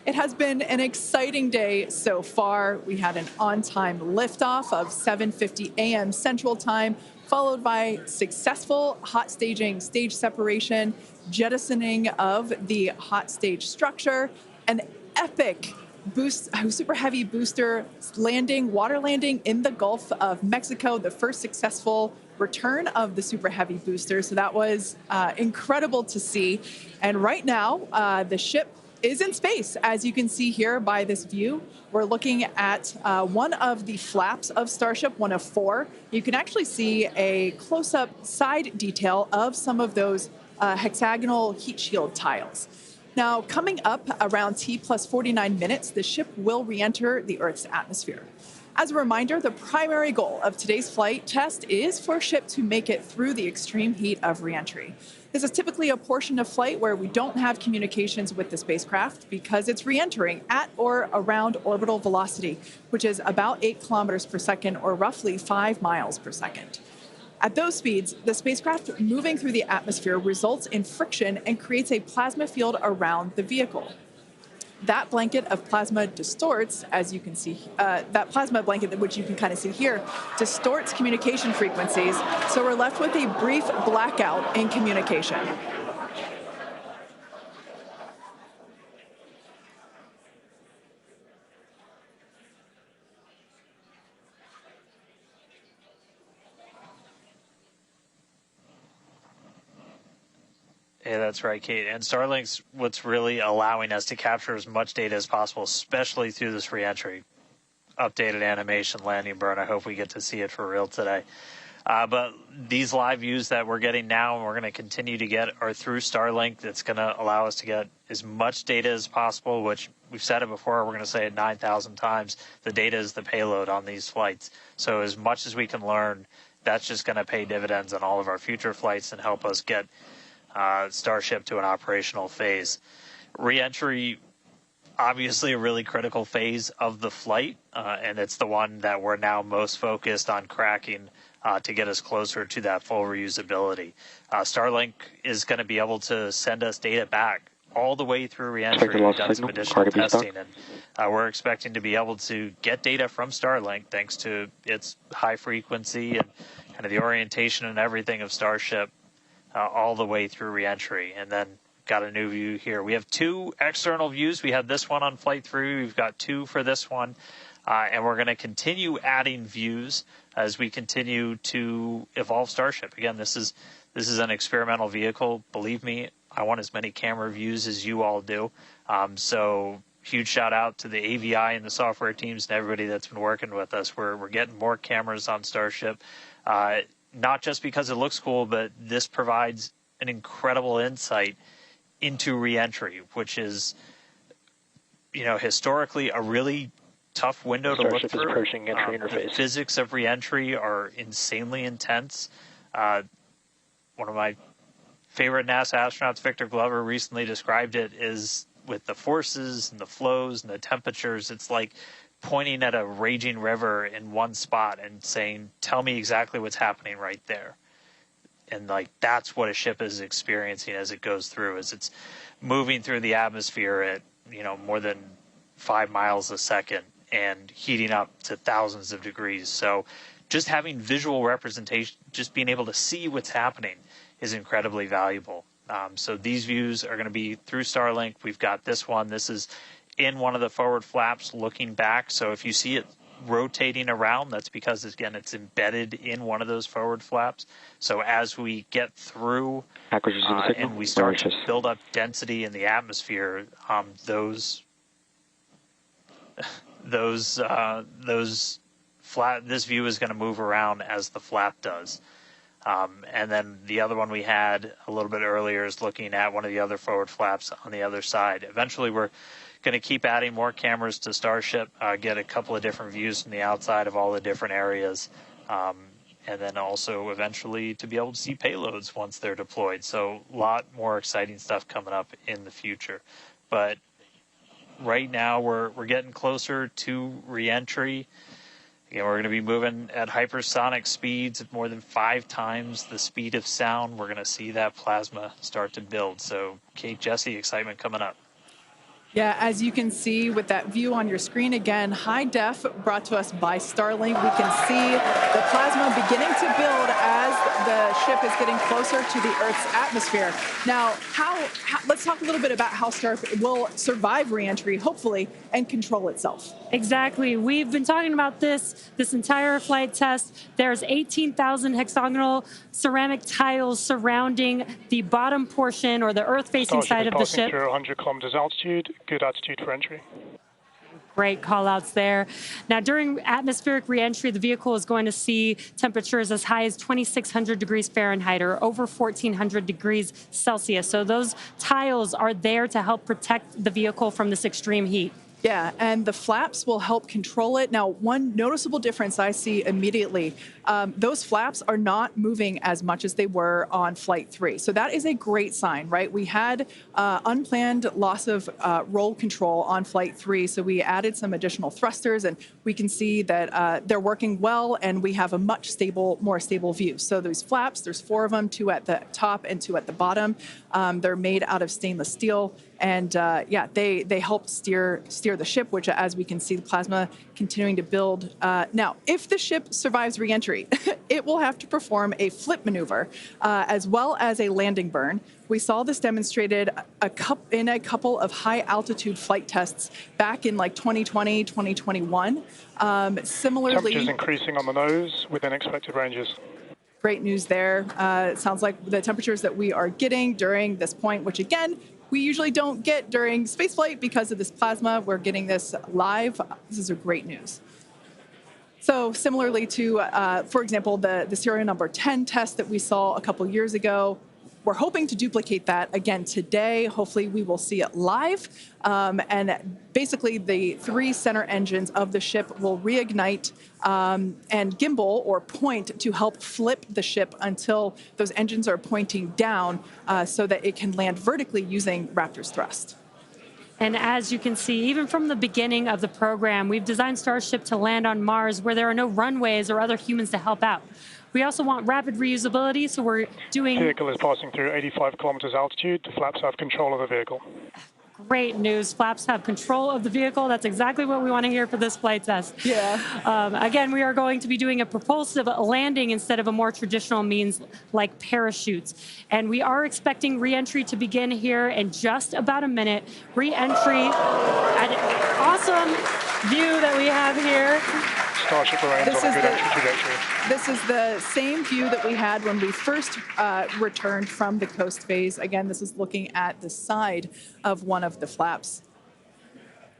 It has been an exciting day so far. We had an on-time liftoff of 7:50 a.m. Central Time, followed by successful hot staging, stage separation, jettisoning of the hot stage structure, an epic super heavy booster landing, water landing in the Gulf of Mexico, the first successful return of the super heavy booster. So that was incredible to see. And right now, the ship is in space. As you can see here by this view, we're looking at one of the flaps of Starship, one of four. You can actually see a close-up side detail of some of those hexagonal heat shield tiles. Now, coming up around T plus 49 minutes, the ship will re-enter the Earth's atmosphere. As a reminder, the primary goal of today's flight test is for ship to make it through the extreme heat of re-entry. This is typically a portion of flight where we don't have communications with the spacecraft because it's re-entering at or around orbital velocity, which is about 8 kilometers per second or roughly 5 miles per second. At those speeds, the spacecraft moving through the atmosphere results in friction and creates a plasma field around the vehicle. That blanket of plasma distorts, as you can see, that plasma blanket, which you can kind of see here, distorts communication frequencies. So we're left with a brief blackout in communication. Yeah, that's right, Kate. And Starlink's what's really allowing us to capture as much data as possible, especially through this reentry. Updated animation landing burn. I hope we get to see it for real today. But these live views that we're getting now and we're going to continue to get are through Starlink. That's going to allow us to get as much data as possible, which we've said it before. We're going to say it 9,000 times. The data is the payload on these flights. So as much as we can learn, that's just going to pay dividends on all of our future flights and help us get Starship to an operational phase. Reentry, obviously a really critical phase of the flight, and it's the one that we're now most focused on cracking to get us closer to that full reusability. Starlink is going to be able to send us data back all the way through reentry. We've done some additional testing, and we're expecting to be able to get data from Starlink thanks to its high frequency and kind of the orientation and everything of Starship all the way through reentry. And then got a new view here. We have two external views. We had this one on flight 3. We've got two for this one. And we're going to continue adding views as we continue to evolve Starship. Again, this is an experimental vehicle. Believe me, I want as many camera views as you all do. So huge shout out to the AVI and the software teams and everybody that's been working with us. We're getting more cameras on Starship. Not just because it looks cool, but this provides an incredible insight into reentry, which is, historically a really tough window to look through. The physics of reentry are insanely intense. One of my favorite NASA astronauts, Victor Glover, recently described it as with the forces and the flows and the temperatures, it's like pointing at a raging river in one spot and saying, tell me exactly what's happening right there. And that's what a ship is experiencing as it goes through, as it's moving through the atmosphere at, more than 5 miles a second and heating up to thousands of degrees. So just having visual representation, just being able to see what's happening is incredibly valuable. So these views are going to be through Starlink. We've got this one. This is in one of the forward flaps looking back. So if you see it rotating around, that's because, again, it's embedded in one of those forward flaps. So as we get through and we start to build up density in the atmosphere, this view is going to move around as the flap does. And then the other one we had a little bit earlier is looking at one of the other forward flaps on the other side. Eventually, we're going to keep adding more cameras to Starship, get a couple of different views from the outside of all the different areas, and then also eventually to be able to see payloads once they're deployed. So a lot more exciting stuff coming up in the future. But right now we're getting closer to reentry. Again, we're going to be moving at hypersonic speeds at more than 5 times the speed of sound. We're going to see that plasma start to build. So, Kate, Jesse, excitement coming up. Yeah, as you can see with that view on your screen, again, high def brought to us by Starlink. We can see the plasma beginning to build as the ship is getting closer to the Earth's atmosphere. Now, let's talk a little bit about how Starship will survive reentry, hopefully, and control itself. Exactly. We've been talking about this entire flight test. There's 18,000 hexagonal ceramic tiles surrounding the bottom portion or the Earth-facing side of the ship. Through 100 kilometers altitude, good altitude for entry. Great call outs there. Now, during atmospheric reentry, the vehicle is going to see temperatures as high as 2,600 degrees Fahrenheit or over 1,400 degrees Celsius. So those tiles are there to help protect the vehicle from this extreme heat. Yeah, and the flaps will help control it. Now, one noticeable difference I see immediately, those flaps are not moving as much as they were on Flight 3. So that is a great sign, right? We had unplanned loss of roll control on Flight 3, so we added some additional thrusters, and we can see that they're working well, and we have a much more stable view. So those flaps, there's 4 of them, 2 at the top and 2 at the bottom. They're made out of stainless steel. And yeah, they help steer the ship, which, as we can see, the plasma continuing to build. Now, if the ship survives reentry, it will have to perform a flip maneuver as well as a landing burn. We saw this demonstrated in a couple of high-altitude flight tests back in like 2020, 2021. Similarly, temperatures increasing on the nose within expected ranges. Great news there. It sounds like the temperatures that we are getting during this point, which again, we usually don't get during spaceflight because of this plasma. We're getting this live. This is a great news. So similarly to, for example, the serial number 10 test that we saw a couple years ago, we're hoping to duplicate that again today. Hopefully we will see it live. And basically the 3 center engines of the ship will reignite and gimbal or point to help flip the ship until those engines are pointing down so that it can land vertically using Raptor's thrust. And as you can see, even from the beginning of the program, we've designed Starship to land on Mars where there are no runways or other humans to help out. We also want rapid reusability, so we're doing... The vehicle is passing through 85 kilometers altitude. The flaps have control of the vehicle. Great news. Flaps have control of the vehicle. That's exactly what we want to hear for this flight test. Yeah. Again, we are going to be doing a propulsive landing instead of a more traditional means like parachutes. And we are expecting re-entry to begin here in just about a minute. Re-entry, an awesome view that we have here. Starship remains on a good entry trajectory. This is the same view that we had when we first returned from the coast phase. Again, this is looking at the side of one of the flaps.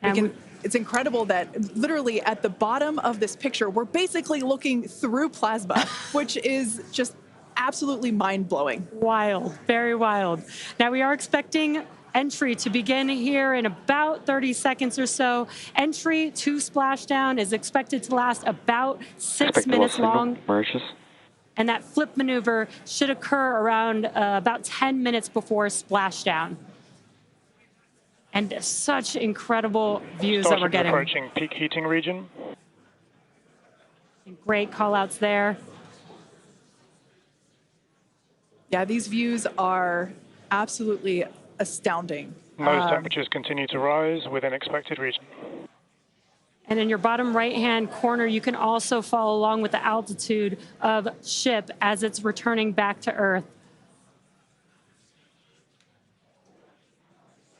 It's incredible that literally at the bottom of this picture, we're basically looking through plasma, which is just absolutely mind-blowing. Wild, very wild. Now we are expecting entry to begin here in about 30 seconds or so. Entry to splashdown is expected to last about 6 minutes long. And that flip maneuver should occur around about 10 minutes before splashdown. And such incredible views that we're getting. Approaching peak heating region. Great call outs there. Yeah, these views are absolutely astounding. Nose temperatures continue to rise within expected region. And in your bottom right-hand corner, you can also follow along with the altitude of ship as it's returning back to Earth.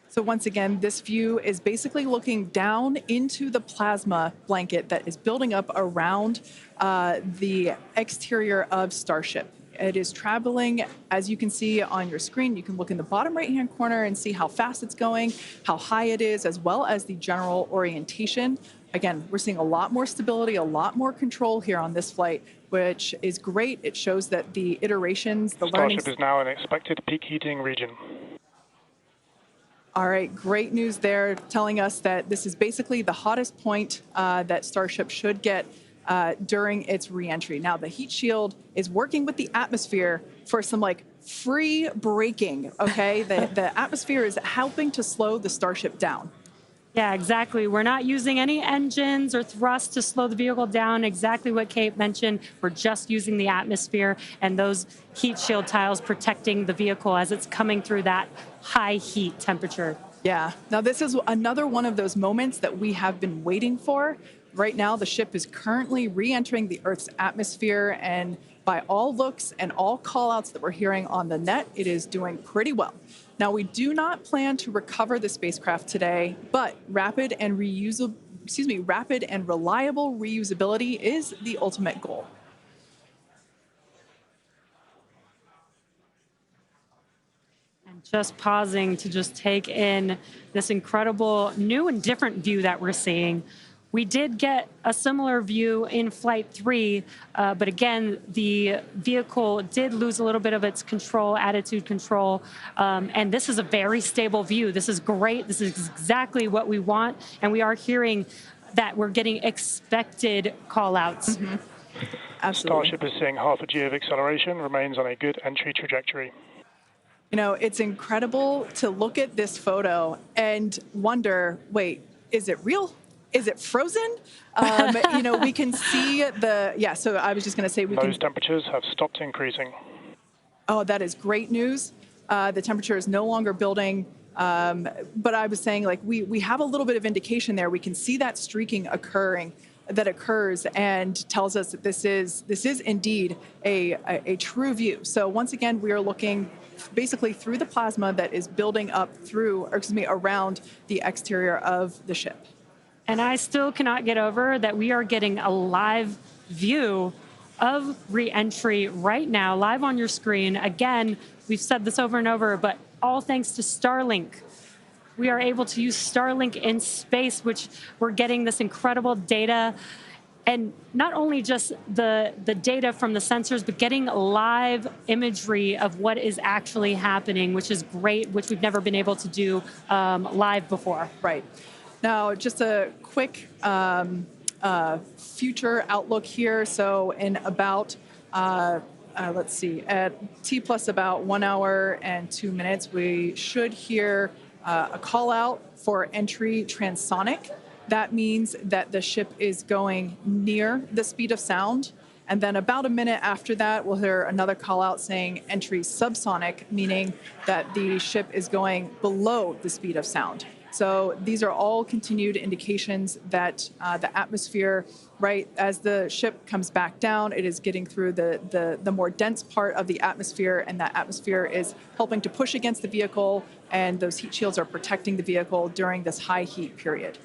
So once again, this view is basically looking down into the plasma blanket that is building up around the exterior of Starship. It is traveling, as you can see on your screen. You can look in the bottom right-hand corner and see how fast it's going, how high it is, as well as the general orientation. Again, we're seeing a lot more stability, a lot more control here on this flight, which is great. It shows that the iterations, the learning... Starship is now in expected peak heating region. All right, great news there, telling us that this is basically the hottest point that Starship should get during its reentry. Now, the heat shield is working with the atmosphere for some like free braking, okay? The atmosphere is helping to slow the Starship down. Yeah, exactly. We're not using any engines or thrust to slow the vehicle down. Exactly what Kate mentioned. We're just using the atmosphere and those heat shield tiles protecting the vehicle as it's coming through that high heat temperature. Yeah. Now, this is another one of those moments that we have been waiting for. Right now, the ship is currently re-entering the Earth's atmosphere, and by all looks and all callouts that we're hearing on the net, it is doing pretty well. Now, we do not plan to recover the spacecraft today, but rapid and reliable reusability is the ultimate goal. Just pausing to just take in this incredible new and different view that we're seeing. We did get a similar view in Flight 3, but again, the vehicle did lose a little bit of its control, attitude control, and this is a very stable view. This is great. This is exactly what we want, and we are hearing that we're getting expected call-outs. Mm-hmm. Absolutely. Starship is seeing half a G of acceleration, remains on a good entry trajectory. You know, it's incredible to look at this photo and wonder, wait, is it real? Is it frozen? You know, we can see so I was just going to say Those temperatures have stopped increasing. Oh, that is great news. The temperature is no longer building. But I was saying, like, we have a little bit of indication there. We can see that streaking that occurs and tells us that this is indeed a true view. So once again, we are looking basically through the plasma that is building up around the exterior of the ship. And I still cannot get over that we are getting a live view of re-entry right now, live on your screen. Again, we've said this over and over, but all thanks to Starlink. We are able to use Starlink in space, which we're getting this incredible data. And not only just the data from the sensors, but getting live imagery of what is actually happening, which is great, which we've never been able to do live before. Right. Now, just a quick future outlook here. So in about, let's see, at T plus about 1 hour and 2 minutes, we should hear a call out for entry transonic. That means that the ship is going near the speed of sound. And then about a minute after that, we'll hear another call out saying entry subsonic, meaning that the ship is going below the speed of sound. So these are all continued indications that the atmosphere, right, as the ship comes back down, it is getting through the more dense part of the atmosphere, and that atmosphere is helping to push against the vehicle, and those heat shields are protecting the vehicle during this high heat period.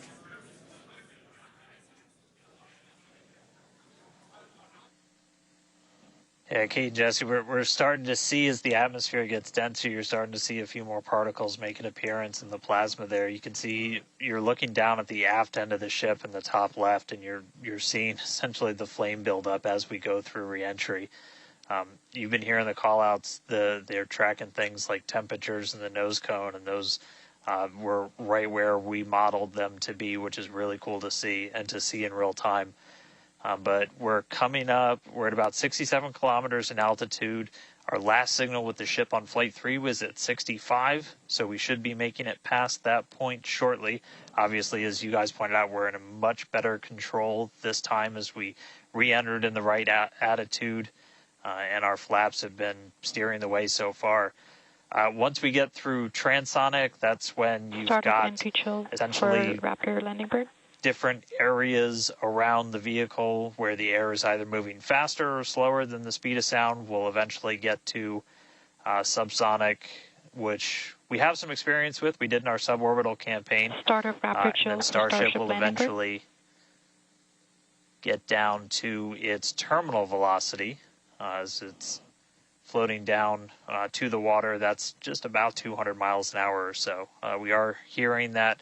Yeah, Kate and Jesse, we're starting to see as the atmosphere gets denser, you're starting to see a few more particles make an appearance in the plasma there. You can see you're looking down at the aft end of the ship in the top left, and you're seeing essentially the flame build up as we go through reentry. You've been hearing the call-outs. They're tracking things like temperatures in the nose cone, and those were right where we modeled them to be, which is really cool to see and to see in real time. But we're coming up, we're at about 67 kilometers in altitude. Our last signal with the ship on Flight 3 was at 65, so we should be making it past that point shortly. Obviously, as you guys pointed out, we're in a much better control this time as we re-entered in the right attitude, and our flaps have been steering the way so far. Once we get through transonic, that's when you've got essentially Raptor landing bird. Different areas around the vehicle where the air is either moving faster or slower than the speed of sound. We'll eventually get to subsonic, which we have some experience with. We did in our suborbital campaign. Start of Raptor chill. And Starship will eventually get down to its terminal velocity as it's floating down to the water. That's just about 200 miles an hour or so. We are hearing that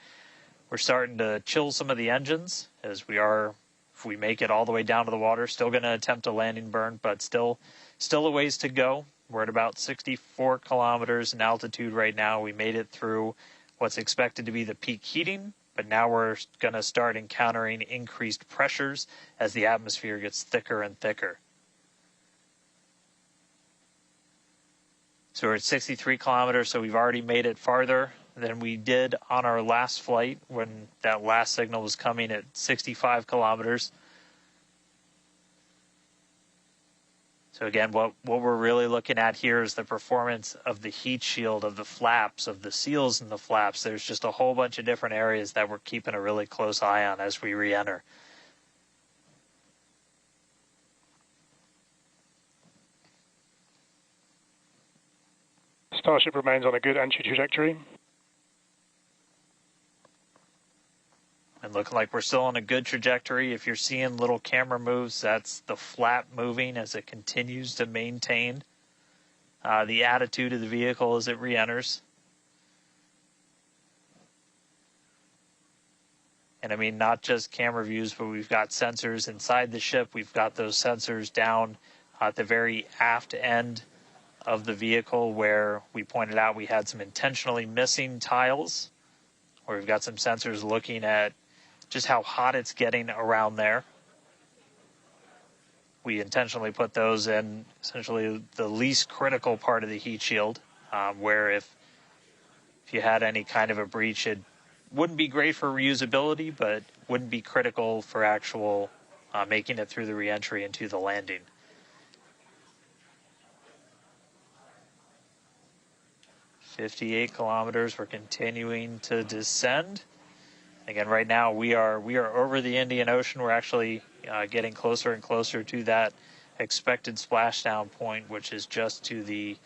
we're starting to chill some of the engines as we are, if we make it all the way down to the water, still going to attempt a landing burn, but still a ways to go. We're at about 64 kilometers in altitude right now. We made it through what's expected to be the peak heating, but now we're going to start encountering increased pressures as the atmosphere gets thicker and thicker. So we're at 63 kilometers, so we've already made it farther than we did on our last flight when that last signal was coming at 65 kilometers. So again, what we're really looking at here is the performance of the heat shield, of the flaps, of the seals in the flaps. There's just a whole bunch of different areas that we're keeping a really close eye on as we re-enter. Starship remains on a good entry trajectory. And looking like we're still on a good trajectory. If you're seeing little camera moves, that's the flap moving as it continues to maintain the attitude of the vehicle as it re-enters. And I mean, not just camera views, but we've got sensors inside the ship. We've got those sensors down at the very aft end of the vehicle where we pointed out we had some intentionally missing tiles, where we've got some sensors looking at just how hot it's getting around there. We intentionally put those in essentially the least critical part of the heat shield, where if you had any kind of a breach, it wouldn't be great for reusability, but wouldn't be critical for actual making it through the reentry into the landing. "58 kilometers, we're continuing to descend. Again, right now we are over the Indian Ocean. We're actually getting closer and closer to that expected splashdown point, which is just to the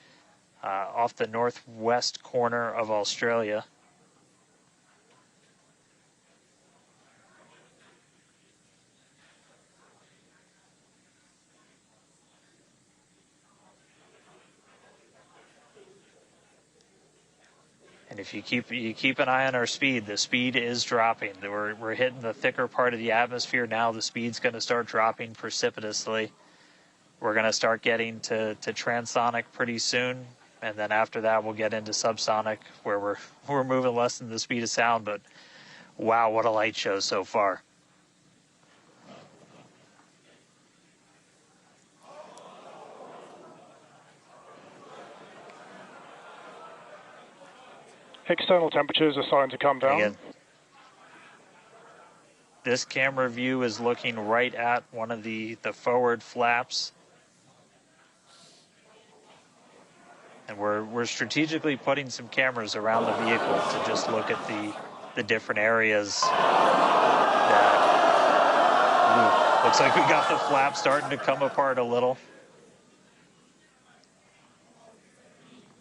off the northwest corner of Australia. And if you keep an eye on our speed, the speed is dropping. We're hitting the thicker part of the atmosphere now. The speed's going to start dropping precipitously. We're going to start getting to transonic pretty soon, and then after that we'll get into subsonic, where we're moving less than the speed of sound. But wow, what a light show so far! External temperatures are starting to come down. Again, this camera view is looking right at one of the forward flaps. And we're strategically putting some cameras around the vehicle to just look at the different areas that looks like we got the flap starting to come apart a little.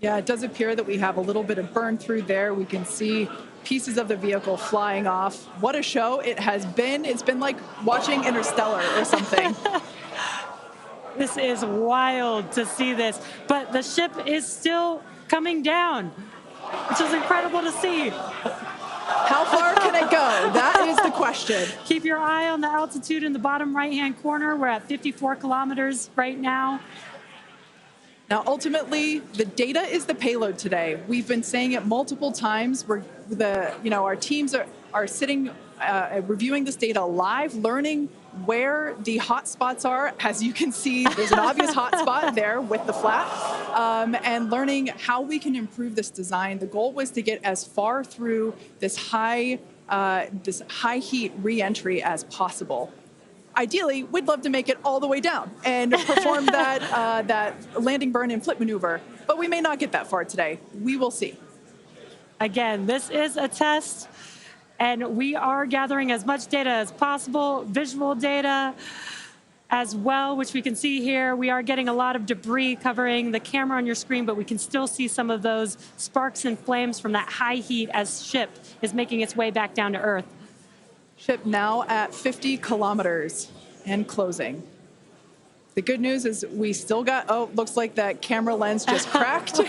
Yeah, it does appear that we have a little bit of burn through there. We can see pieces of the vehicle flying off. What a show it has been. It's been like watching Interstellar or something. This is wild to see this, but the ship is still coming down, which is incredible to see. How far can it go? That is the question. Keep your eye on the altitude in the bottom right-hand corner. We're at 54 kilometers right now. Now, ultimately, the data is the payload today. We've been saying it multiple times. Our teams are sitting, reviewing this data live, learning where the hot spots are. As you can see, there's an obvious hot spot there with the flap, and learning how we can improve this design. The goal was to get as far through this high heat re-entry as possible. Ideally, we'd love to make it all the way down and perform that landing burn and flip maneuver, but we may not get that far today. We will see. Again, this is a test, and we are gathering as much data as possible, visual data as well, which we can see here. We are getting a lot of debris covering the camera on your screen, but we can still see some of those sparks and flames from that high heat as ship is making its way back down to Earth. Ship now at 50 kilometers and closing. The good news is we still got, looks like that camera lens just cracked.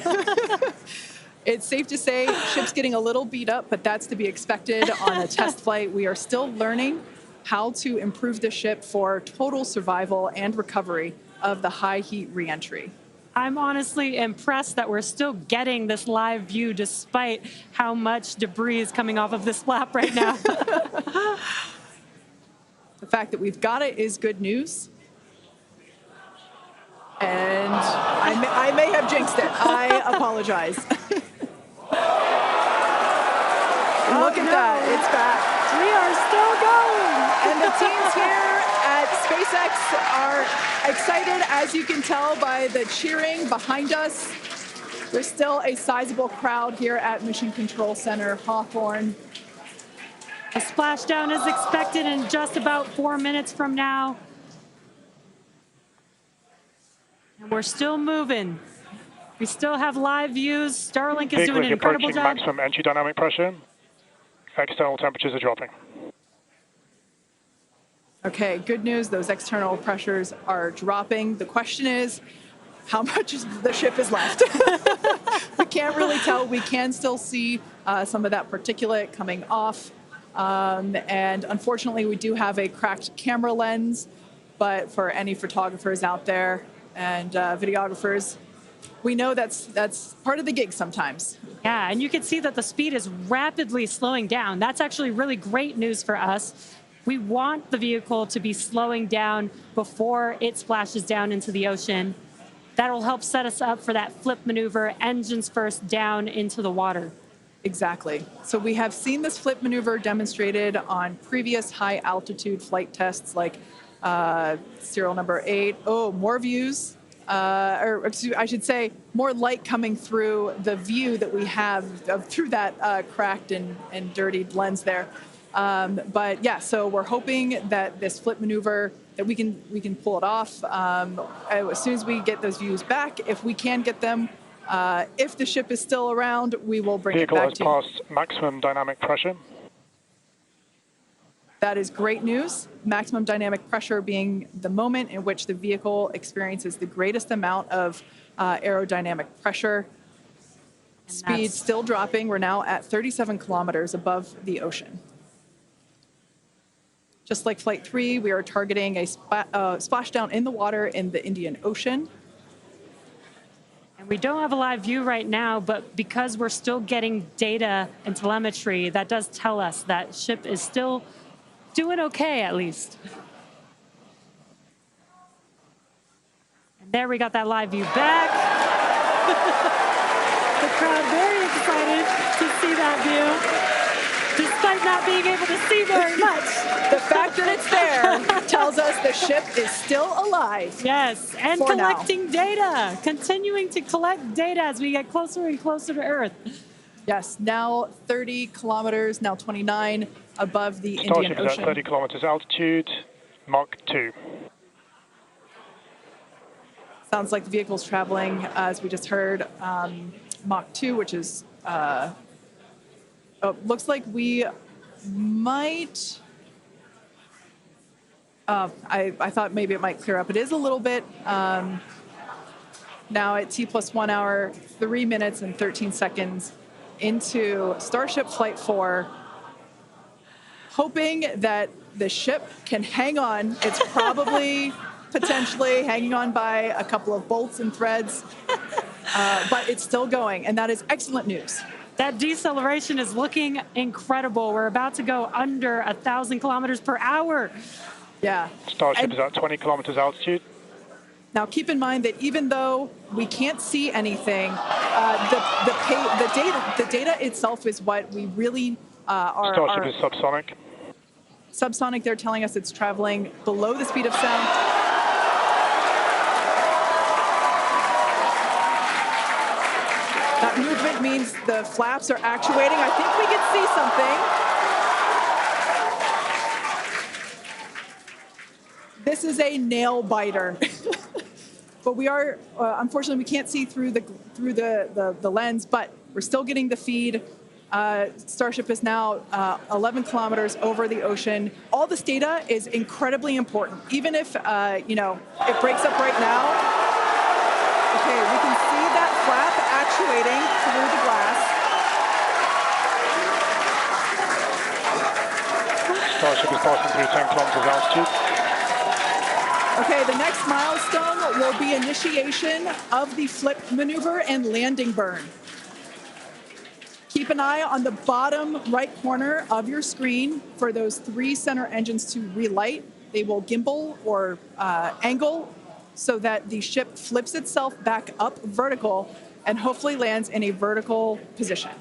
It's safe to say ship's getting a little beat up, but that's to be expected on a test flight. We are still learning how to improve the ship for total survival and recovery of the high heat reentry. I'm honestly impressed that we're still getting this live view despite how much debris is coming off of this flap right now. The fact that we've got it is good news. And I may have jinxed it. I apologize. Look at that. It's back. We are still going. And the teams here at SpaceX are excited, as you can tell by the cheering behind us. There's still a sizable crowd here at Mission Control Center Hawthorne. A splashdown is expected in just about 4 minutes from now. And we're still moving. We still have live views. Starlink is doing an incredible job. Maximum entry dynamic pressure. External temperatures are dropping. Okay, good news. Those external pressures are dropping. The question is, how much the ship is left? We can't really tell. We can still see some of that particulate coming off. And unfortunately, we do have a cracked camera lens. But for any photographers out there and videographers, we know that's part of the gig sometimes. Yeah, and you can see that the speed is rapidly slowing down. That's actually really great news for us. We want the vehicle to be slowing down before it splashes down into the ocean. That'll help set us up for that flip maneuver, engines first down into the water. Exactly. So we have seen this flip maneuver demonstrated on previous high altitude flight tests like serial number 8. Oh, more views. Or I should say, more light coming through the view that we have through that cracked and dirtied lens there. But yeah, so we're hoping that this flip maneuver, that we can pull it off as soon as we get those views back. If we can get them, if the ship is still around, we will bring it back to you. Vehicle has passed maximum dynamic pressure. That is great news. Maximum dynamic pressure being the moment in which the vehicle experiences the greatest amount of aerodynamic pressure. Speed still dropping. We're now at 37 kilometers above the ocean. Just like Flight 3, we are targeting a splashdown in the water in the Indian Ocean. And we don't have a live view right now, but because we're still getting data and telemetry, that does tell us that ship is still doing okay, at least. And there we got that live view back. The crowd very excited to see that view, despite not being able to see very much. The fact that it's there tells us the ship is still alive. Yes, and collecting data, continuing to collect data as we get closer and closer to Earth. Yes, now 30 kilometers, now 29 above the Indian Starship is Ocean. at 30 kilometers altitude, Mach 2. Sounds like the vehicle's traveling, as we just heard, Mach 2, which is, looks like we might, I thought maybe it might clear up. It is a little bit, now at T+1 hour, 3 minutes and 13 seconds into Starship Flight 4, hoping that the ship can hang on. It's probably potentially hanging on by a couple of bolts and threads, but it's still going, and that is excellent news. That deceleration is looking incredible. We're about to go under 1,000 kilometers per hour. Yeah. Starship is at 20 kilometers altitude. Now, keep in mind that even though we can't see anything, the data itself is what we really are. Starship is subsonic. Subsonic, they're telling us it's traveling below the speed of sound. That movement means the flaps are actuating. I think we can see something. This is a nail biter. But we are, unfortunately, we can't see through the lens, but we're still getting the feed. Starship is now 11 kilometers over the ocean. All this data is incredibly important, even if, you know, it breaks up right now. Okay, we can see that flap actuating through the glass. Starship is passing through 10 kilometers altitude. Okay, the next milestone will be initiation of the flip maneuver and landing burn. Keep an eye on the bottom right corner of your screen for those 3 center engines to relight. They will gimbal or angle so that the ship flips itself back up vertical and hopefully lands in a vertical position.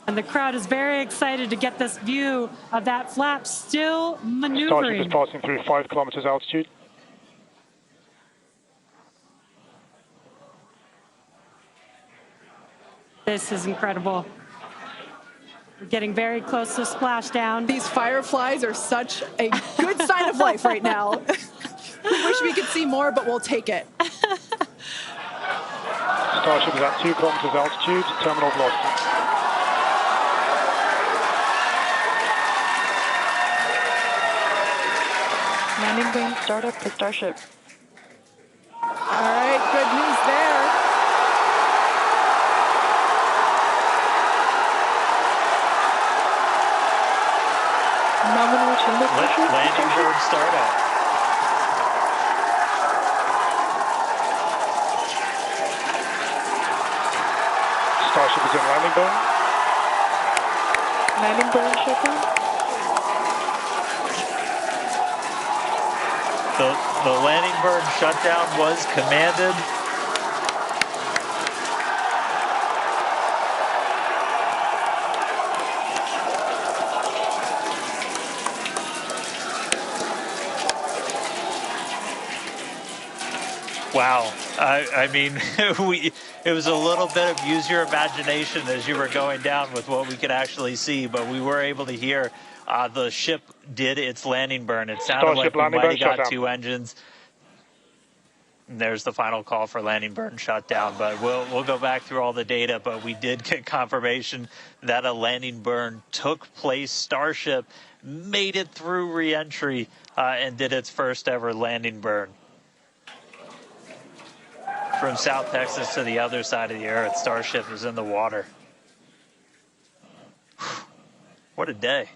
And the crowd is very excited to get this view of that flap still Starship maneuvering. is passing through 5 kilometers altitude. This is incredible. We're getting very close to splashdown. These fireflies are such a good sign of life right now. We wish we could see more, but we'll take it. Starship is at 2 kilometers altitude, terminal velocity. Landing burn startup for Starship. All right, good news there. Nominal chamber pressure. Landing bird startup. Starship is in landing burn. Landing burn shutdown. The landing burn shutdown was commanded. Wow. I mean, it was a little bit of use your imagination as you were going down with what we could actually see, but we were able to hear the ship did its landing burn. It sounded Starship like we might have got shutdown. 2 engines. And there's the final call for landing burn shutdown, but we'll go back through all the data, but we did get confirmation that a landing burn took place. Starship made it through re-entry and did its first ever landing burn. From South Texas to the other side of the earth, Starship is in the water. What a day.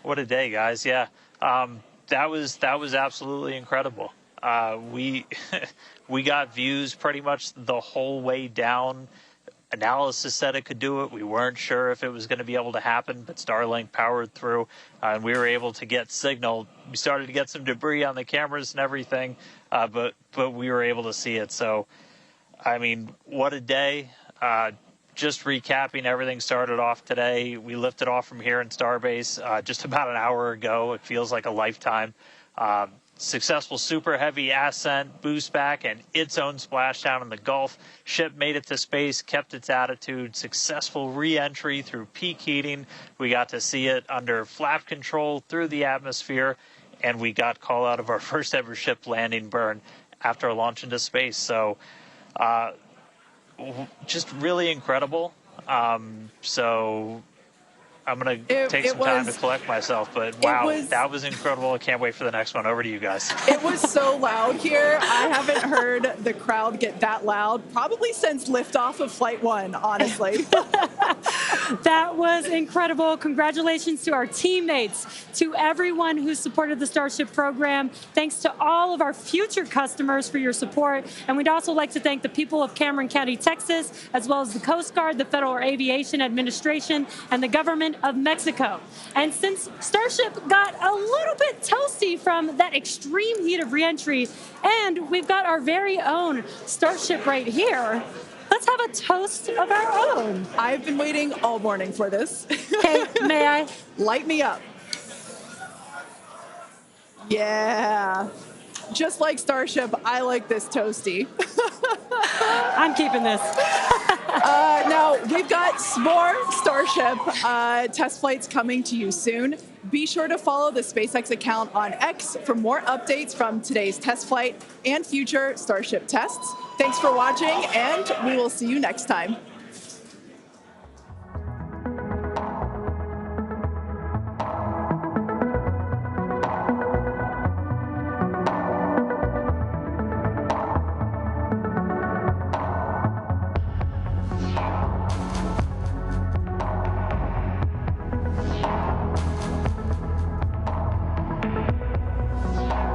What a day, guys. Yeah, that was absolutely incredible. We got views pretty much the whole way down. Analysis said it could do it. We weren't sure if it was going to be able to happen, but Starlink powered through, and we were able to get signal. We started to get some debris on the cameras and everything, but we were able to see it. So, I mean, what a day. Just recapping, everything started off today. We lifted off from here in Starbase just about an hour ago. It feels like a lifetime. Successful super heavy ascent, boost back, and its own splashdown in the Gulf. Ship made it to space, kept its attitude. Successful re-entry through peak heating. We got to see it under flap control through the atmosphere, and we got call out of our first ever ship landing burn after a launch into space. So, just really incredible. So I'm going to take some time to collect myself, but wow, that was incredible. I can't wait for the next one. Over to you guys. It was so loud here. I haven't heard the crowd get that loud probably since liftoff of Flight 1, honestly. That was incredible. Congratulations to our teammates, to everyone who supported the Starship program. Thanks to all of our future customers for your support. And we'd also like to thank the people of Cameron County, Texas, as well as the Coast Guard, the Federal Aviation Administration, and the government of Mexico. And since Starship got a little bit toasty from that extreme heat of reentry, and we've got our very own Starship right here, let's have a toast of our own. I've been waiting all morning for this. Okay, may I? Light me up. Yeah. Just like Starship, I like this toasty. I'm keeping this. Now, we've got more Starship test flights coming to you soon. Be sure to follow the SpaceX account on X for more updates from today's test flight and future Starship tests. Thanks for watching, and we will see you next time.